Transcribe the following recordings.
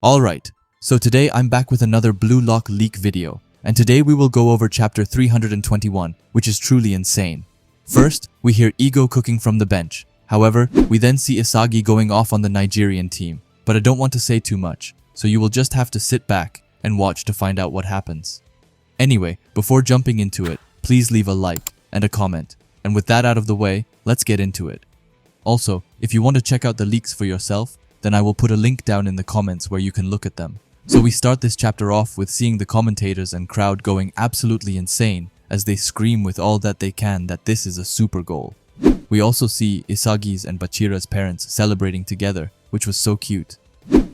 Alright, so today I'm back with another Blue Lock leak video, and today we will go over chapter 321, which is truly insane. First, we hear Ego cooking from the bench. However, we then see Isagi going off on the Nigerian team, but I don't want to say too much, so you will just have to sit back and watch to find out what happens. Anyway, before jumping into it, please leave a like and a comment, and with that out of the way, let's get into it. Also, if you want to check out the leaks for yourself, then I will put a link down in the comments where you can look at them. So we start this chapter off with seeing the commentators and crowd going absolutely insane as they scream with all that they can that this is a super goal. We also see Isagi's and Bachira's parents celebrating together, which was so cute.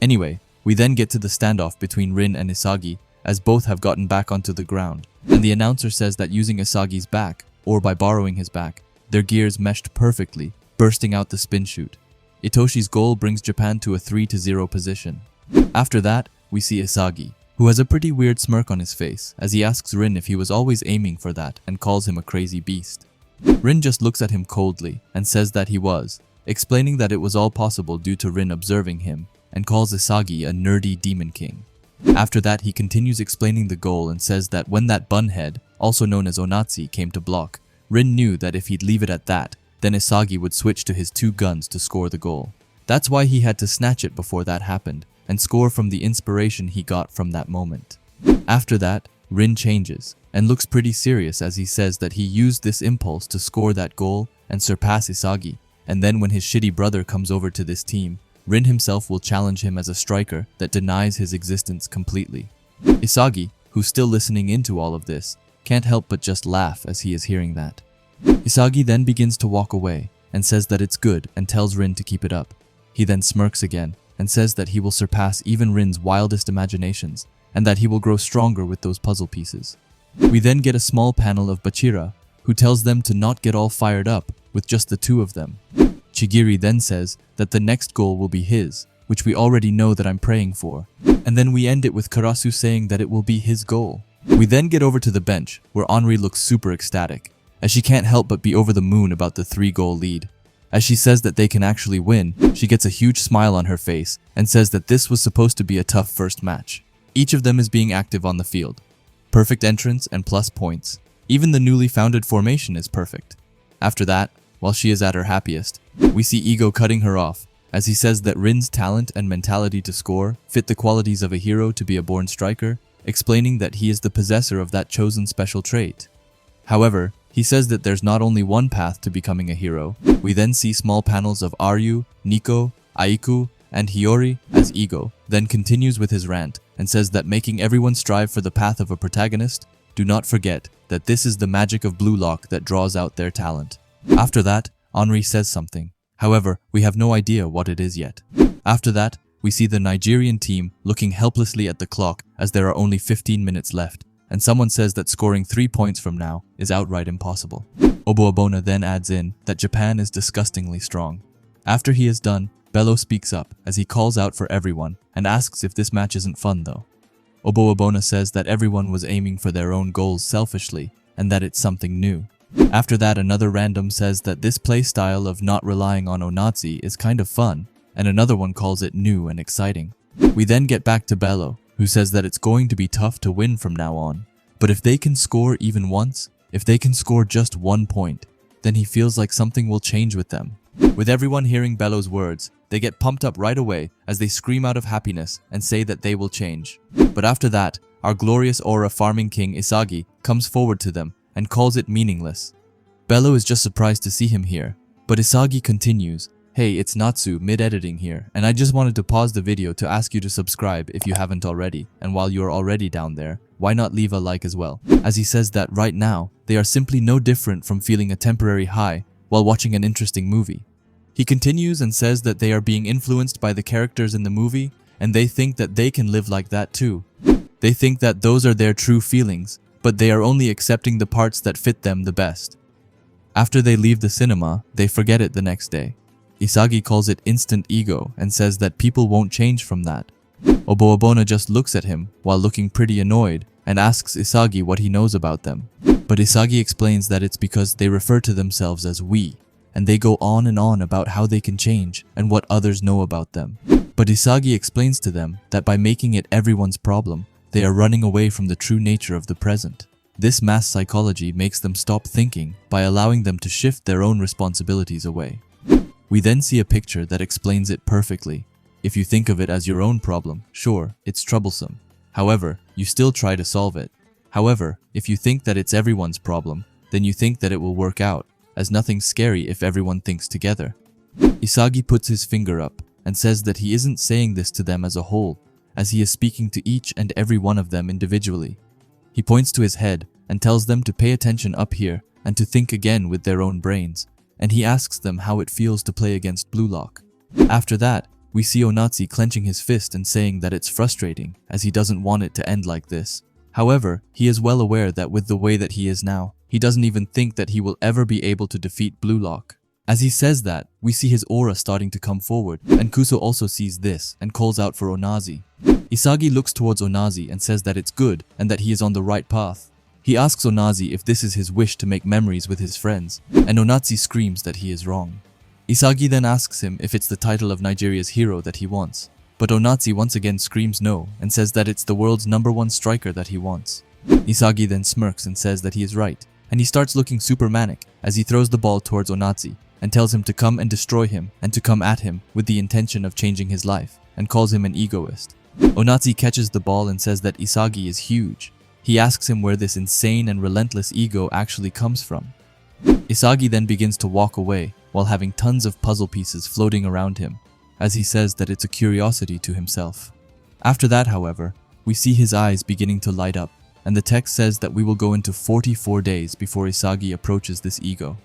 Anyway, we then get to the standoff between Rin and Isagi as both have gotten back onto the ground, and the announcer says that using Isagi's back, or by borrowing his back, their gears meshed perfectly, bursting out the spin chute. Itoshi's goal brings Japan to a 3-0 position. After that, we see Isagi, who has a pretty weird smirk on his face as he asks Rin if he was always aiming for that and calls him a crazy beast. Rin just looks at him coldly and says that he was, explaining that it was all possible due to Rin observing him, and calls Isagi a nerdy demon king. After that, he continues explaining the goal and says that when that bunhead, also known as ONAZI, came to block, Rin knew that if he'd leave it at that, then Isagi would switch to his 2 guns to score the goal. That's why he had to snatch it before that happened, and score from the inspiration he got from that moment. After that, Rin changes, and looks pretty serious as he says that he used this impulse to score that goal and surpass Isagi, and then when his shitty brother comes over to this team, Rin himself will challenge him as a striker that denies his existence completely. Isagi, who's still listening into all of this, can't help but just laugh as he is hearing that. Isagi then begins to walk away and says that it's good and tells Rin to keep it up. He then smirks again and says that he will surpass even Rin's wildest imaginations and that he will grow stronger with those puzzle pieces. We then get a small panel of Bachira, who tells them to not get all fired up with just the 2 of them. Chigiri then says that the next goal will be his, which we already know that I'm praying for. And then we end it with Karasu saying that it will be his goal. We then get over to the bench, where Henri looks super ecstatic, as she can't help but be over the moon about the 3-goal lead. As she says that they can actually win, she gets a huge smile on her face and says that this was supposed to be a tough first match. Each of them is being active on the field. Perfect entrance and plus points. Even the newly founded formation is perfect. After that, while she is at her happiest, we see Ego cutting her off, as he says that Rin's talent and mentality to score fit the qualities of a hero to be a born striker, explaining that he is the possessor of that chosen special trait. However, he says that there's not only one path to becoming a hero. We then see small panels of Aryu, Nico, Aiku, and Hiyori as Ego, then continues with his rant and says that making everyone strive for the path of a protagonist, do not forget that this is the magic of Blue Lock that draws out their talent. After that, Henri says something. However, we have no idea what it is yet. After that, we see the Nigerian team looking helplessly at the clock as there are only 15 minutes left, and someone says that scoring 3 points from now is outright impossible. Oboabona then adds in that Japan is disgustingly strong. After he is done, Bello speaks up as he calls out for everyone and asks if this match isn't fun though. Oboabona says that everyone was aiming for their own goals selfishly and that it's something new. After that, another random says that this playstyle of not relying on ONAZI is kind of fun, and another one calls it new and exciting. We then get back to Bello, who says that it's going to be tough to win from now on, but if they can score even once, if they can score just 1 point, then he feels like something will change with them. With everyone hearing Bello's words, they get pumped up right away as they scream out of happiness and say that they will change. But after that, our glorious aura farming king Isagi comes forward to them and calls it meaningless. Bello is just surprised to see him here, but Isagi continues, "Hey, it's Natsu mid-editing here, and I just wanted to pause the video to ask you to subscribe if you haven't already, and while you're already down there, why not leave a like as well?" As he says that right now, they are simply no different from feeling a temporary high while watching an interesting movie. He continues and says that they are being influenced by the characters in the movie, and they think that they can live like that too. They think that those are their true feelings, but they are only accepting the parts that fit them the best. After they leave the cinema, they forget it the next day. Isagi calls it instant ego and says that people won't change from that. Oboabona just looks at him while looking pretty annoyed and asks Isagi what he knows about them. But Isagi explains that it's because they refer to themselves as we, and they go on and on about how they can change and what others know about them. But Isagi explains to them that by making it everyone's problem, they are running away from the true nature of the present. This mass psychology makes them stop thinking by allowing them to shift their own responsibilities away. We then see a picture that explains it perfectly. If you think of it as your own problem, sure, it's troublesome. However, you still try to solve it. However, if you think that it's everyone's problem, then you think that it will work out, as nothing's scary if everyone thinks together. Isagi puts his finger up and says that he isn't saying this to them as a whole, as he is speaking to each and every one of them individually. He points to his head and tells them to pay attention up here and to think again with their own brains, and he asks them how it feels to play against Blue Lock. After that, we see ONAZI clenching his fist and saying that it's frustrating, as he doesn't want it to end like this. However, he is well aware that with the way that he is now, he doesn't even think that he will ever be able to defeat Blue Lock. As he says that, we see his aura starting to come forward, and Kuso also sees this and calls out for ONAZI. Isagi looks towards ONAZI and says that it's good and that he is on the right path. He asks ONAZI if this is his wish to make memories with his friends, and ONAZI screams that he is wrong. Isagi then asks him if it's the title of Nigeria's hero that he wants, but ONAZI once again screams no and says that it's the world's #1 striker that he wants. Isagi then smirks and says that he is right, and he starts looking super manic as he throws the ball towards ONAZI and tells him to come and destroy him and to come at him with the intention of changing his life, and calls him an egoist. ONAZI catches the ball and says that Isagi is huge. He asks him where this insane and relentless ego actually comes from. Isagi then begins to walk away while having tons of puzzle pieces floating around him, as he says that it's a curiosity to himself. After that, however, we see his eyes beginning to light up, and the text says that we will go into 44 days before Isagi approaches this ego.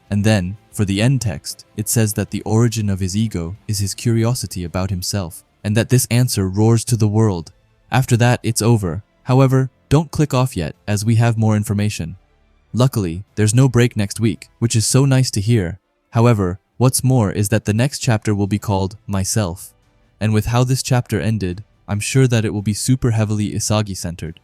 And then, for the end text, it says that the origin of his ego is his curiosity about himself, and that this answer roars to the world. After that, it's over. However, don't click off yet, as we have more information. Luckily, there's no break next week, which is so nice to hear. However, what's more is that the next chapter will be called Myself. And with how this chapter ended, I'm sure that it will be super heavily Isagi-centered.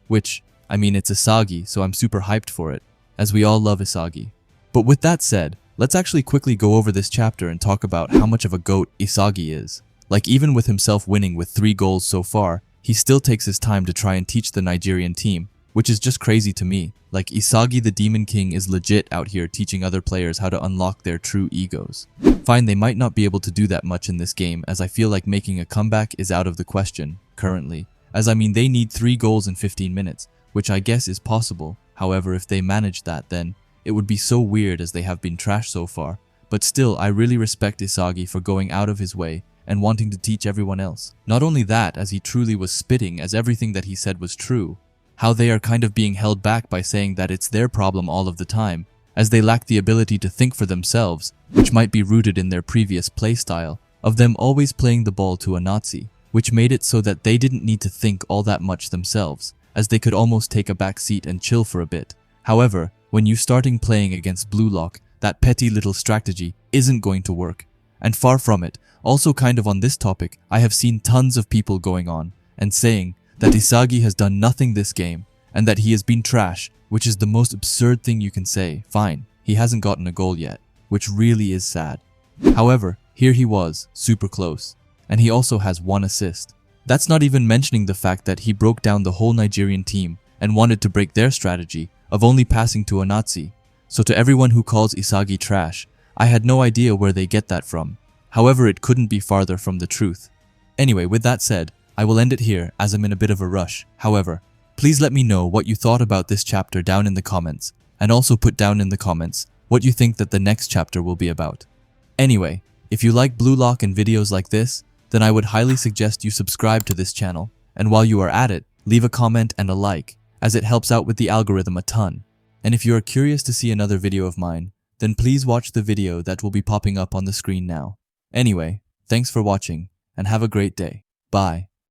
Which, I mean, it's Isagi, so I'm super hyped for it, as we all love Isagi. But with that said, let's actually quickly go over this chapter and talk about how much of a GOAT Isagi is. Like, even with himself winning with 3 goals so far, he still takes his time to try and teach the Nigerian team, which is just crazy to me. Like, Isagi the Demon King is legit out here teaching other players how to unlock their true egos. Fine, they might not be able to do that much in this game, as I feel like making a comeback is out of the question, currently. As I mean, they need 3 goals in 15 minutes, which I guess is possible. However, if they manage that, then it would be so weird as they have been trash so far. But still, I really respect Isagi for going out of his way and wanting to teach everyone else. Not only that, as he truly was spitting as everything that he said was true, how they are kind of being held back by saying that it's their problem all of the time, as they lack the ability to think for themselves, which might be rooted in their previous playstyle of them always playing the ball to ONAZI, which made it so that they didn't need to think all that much themselves, as they could almost take a back seat and chill for a bit. However, when you starting playing against Blue Lock, that petty little strategy isn't going to work. And far from it. Also, kind of on this topic, I have seen tons of people going on and saying that Isagi has done nothing this game and that he has been trash, which is the most absurd thing you can say. Fine, he hasn't gotten a goal yet, which really is sad. However, here he was, super close, and he also has 1 assist. That's not even mentioning the fact that he broke down the whole Nigerian team and wanted to break their strategy of only passing to ONAZI. So to everyone who calls Isagi trash, I had no idea where they get that from. However, it couldn't be farther from the truth. Anyway, with that said, I will end it here as I'm in a bit of a rush. However, please let me know what you thought about this chapter down in the comments, and also put down in the comments what you think that the next chapter will be about. Anyway, if you like Blue Lock and videos like this, then I would highly suggest you subscribe to this channel, and while you are at it, leave a comment and a like, as it helps out with the algorithm a ton. And if you are curious to see another video of mine, then please watch the video that will be popping up on the screen now. Anyway, thanks for watching, and have a great day. Bye.